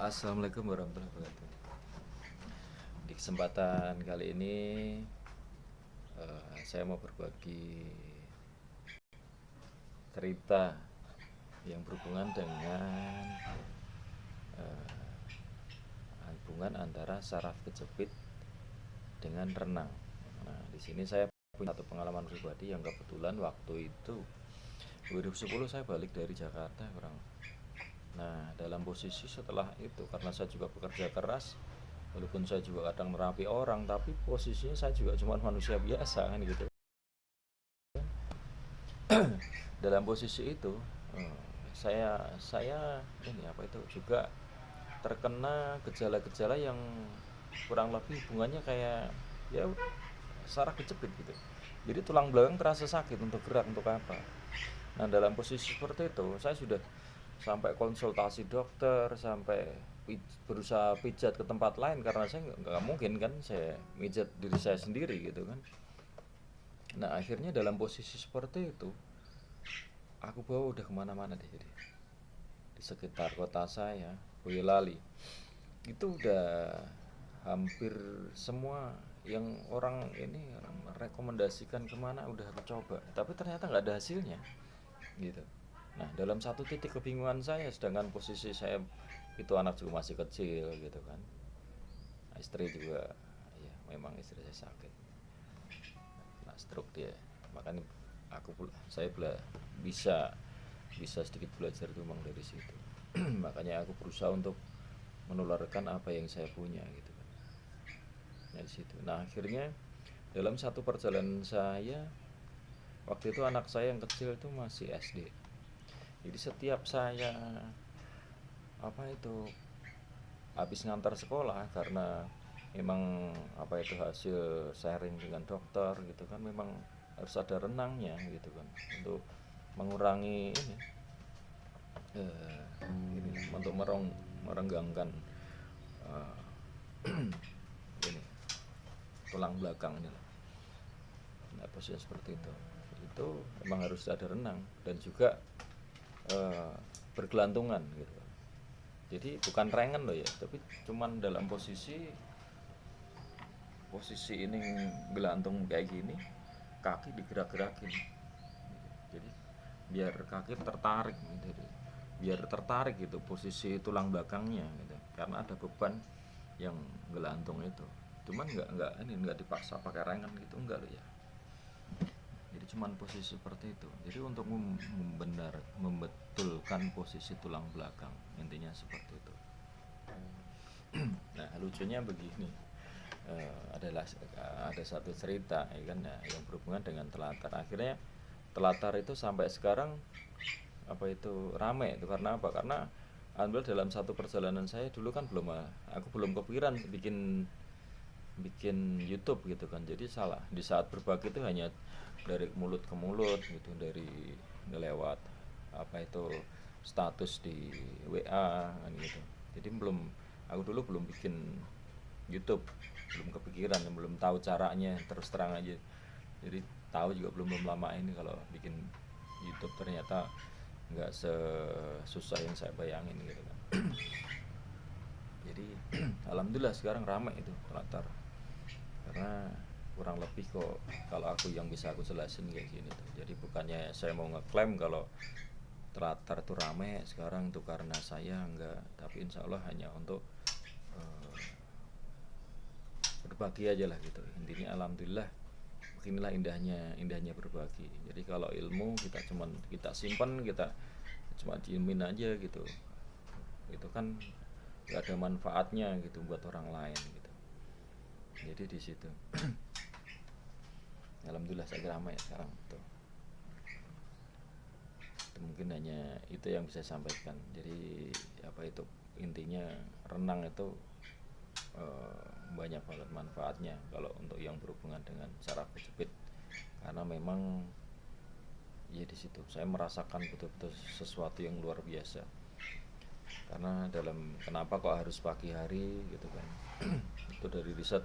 Assalamualaikum warahmatullahi wabarakatuh. Di kesempatan kali ini saya mau berbagi cerita yang berhubungan dengan hubungan antara saraf kejepit dengan renang. Nah, di sini saya punya satu pengalaman pribadi yang kebetulan waktu itu 2010 saya balik dari Jakarta kurang. Nah, dalam posisi setelah itu karena saya juga bekerja keras, walaupun saya juga kadang merapi orang, tapi posisinya saya juga cuma manusia biasa kan gitu. Dalam posisi itu eh, saya ini apa itu juga terkena gejala-gejala yang kurang lebih hubungannya kayak ya saraf kejepit gitu. Jadi tulang belakang terasa sakit untuk gerak untuk apa. Nah, dalam posisi seperti itu saya sudah sampai konsultasi dokter, sampai berusaha pijat ke tempat lain karena saya nggak mungkin kan saya pijat diri saya sendiri gitu kan. Nah, akhirnya dalam posisi seperti itu aku bawa udah kemana-mana deh, jadi di sekitar kota saya Boyolali itu udah hampir semua yang orang ini rekomendasikan kemana udah aku coba, tapi ternyata nggak ada hasilnya gitu. Nah, dalam satu titik kebingungan saya, sedangkan posisi saya itu anak juga masih kecil gitu kan. Nah, istri juga ya memang istri saya sakit, nah stroke dia. Makanya saya bisa bisa sedikit belajar tuh memang dari situ. Makanya aku berusaha untuk menularkan apa yang saya punya gitu kan. Nah, di situ. Nah, akhirnya dalam satu perjalanan saya waktu itu anak saya yang kecil itu masih SD. Jadi setiap saya apa itu habis ngantar sekolah karena memang apa itu hasil sharing dengan dokter gitu kan, memang harus ada renangnya gitu kan untuk mengurangi ini untuk merenggangkan eh, ini tulang belakang ini. Nah, posisi seperti itu memang harus ada renang dan juga eh, bergelantungan gitu. Jadi bukan rengen loh ya, tapi cuman dalam posisi posisi ini gelantung kayak gini, kaki digerak-gerakin. Jadi biar kaki tertarik gitu. Biar tertarik gitu posisi tulang belakangnya gitu. Karena ada beban yang gelantung itu. Cuman nggak dipaksa pakai rengen gitu enggak loh ya. Jadi cuman posisi seperti itu. Jadi untuk membetulkan posisi tulang belakang, intinya seperti itu. Nah, lucunya begini, adalah ada satu cerita ya kan ya, yang berhubungan dengan telatar. Akhirnya telatar itu sampai sekarang apa itu rame itu karena apa? Karena alhamdulillah dalam satu perjalanan saya dulu kan aku belum kepikiran bikin bikin YouTube gitu kan. Jadi salah di saat berbagi itu hanya dari mulut ke mulut gitu, dari lewat apa itu status di WA kan gitu. Jadi aku dulu belum bikin YouTube, belum kepikiran, belum tahu caranya, terus terang aja. Jadi tahu juga belum lama ini kalau bikin YouTube ternyata nggak sesusah yang saya bayangin gitu kan. Jadi alhamdulillah sekarang ramai itu latar, karena kurang lebih kok kalau aku yang bisa aku jelasin kayak gini tuh. Jadi bukannya saya mau ngeklaim kalau telatar itu rame sekarang tuh karena saya enggak, tapi insya Allah hanya untuk eh, berbagi aja lah gitu. Intinya alhamdulillah inilah indahnya berbagi. Jadi kalau ilmu kita simpan, kita cuma diemin aja gitu, itu kan gak ada manfaatnya gitu buat orang lain gitu. Jadi di situ alhamdulillah saya ramai ya sekarang tuh. Itu mungkin hanya itu yang bisa saya sampaikan. Jadi apa itu intinya renang itu banyak banget manfaatnya kalau untuk yang berhubungan dengan saraf kejepit, karena memang ya di situ saya merasakan betul-betul sesuatu yang luar biasa. Karena kenapa kok harus pagi hari gitu kan, itu dari riset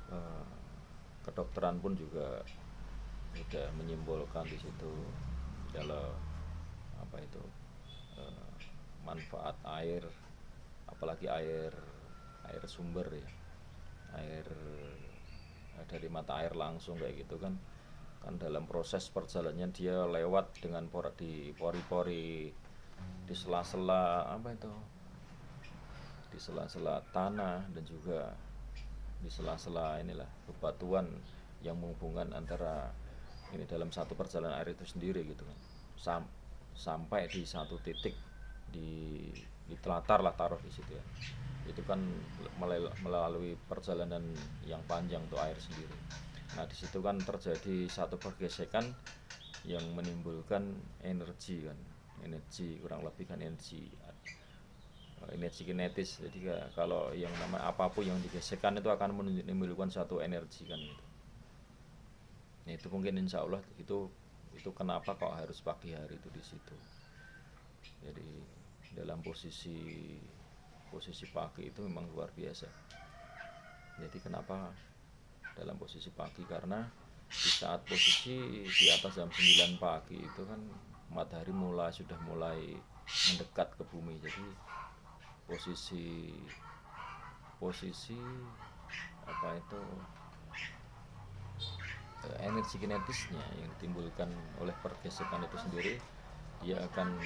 eh, kedokteran pun juga sudah menyimpulkan di situ kalau apa itu manfaat air, apa apalagi air air sumber ya, air dari mata air langsung kayak gitu kan. Kan dalam proses perjalanannya dia lewat dengan di pori-pori, di sela-sela apa itu, di sela-sela tanah, dan juga di sela-sela inilah bebatuan yang menghubungkan antara ini dalam satu perjalanan air itu sendiri gitu kan. Sampai di satu titik di telatar lah, taruh di situ ya, itu kan melalui perjalanan yang panjang untuk air sendiri. Nah di situ kan terjadi satu pergesekan yang menimbulkan energi kan, energi kurang lebih kan energi kinetis. Jadi kalau yang namanya apapun yang digesekkan itu akan menimbulkan satu energi kan gitu. Nah, itu mungkin insya Allah itu kenapa kok harus pagi hari itu di situ. Jadi dalam posisi pagi itu memang luar biasa. Jadi kenapa dalam posisi pagi, karena di saat posisi di atas jam 9 pagi itu kan matahari sudah mulai mendekat ke bumi. Jadi posisi apa itu, energi kinetisnya yang ditimbulkan oleh pergesekan itu sendiri, dia akan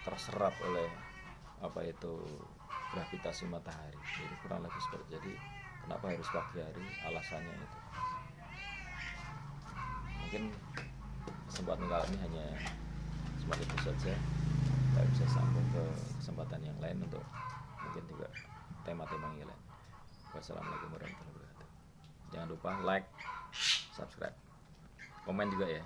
terserap oleh apa itu gravitasi matahari. Jadi kurang lebih seperti. Jadi kenapa harus pagi hari, alasannya itu. Mungkin kesempatan kali ini hanya semacam itu saja. Kita bisa sambung ke kesempatan yang lain untuk mungkin juga tema-tema yang lain. Wassalamualaikum warahmatullahi wabarakatuh. Jangan lupa like, subscribe, komen juga ya.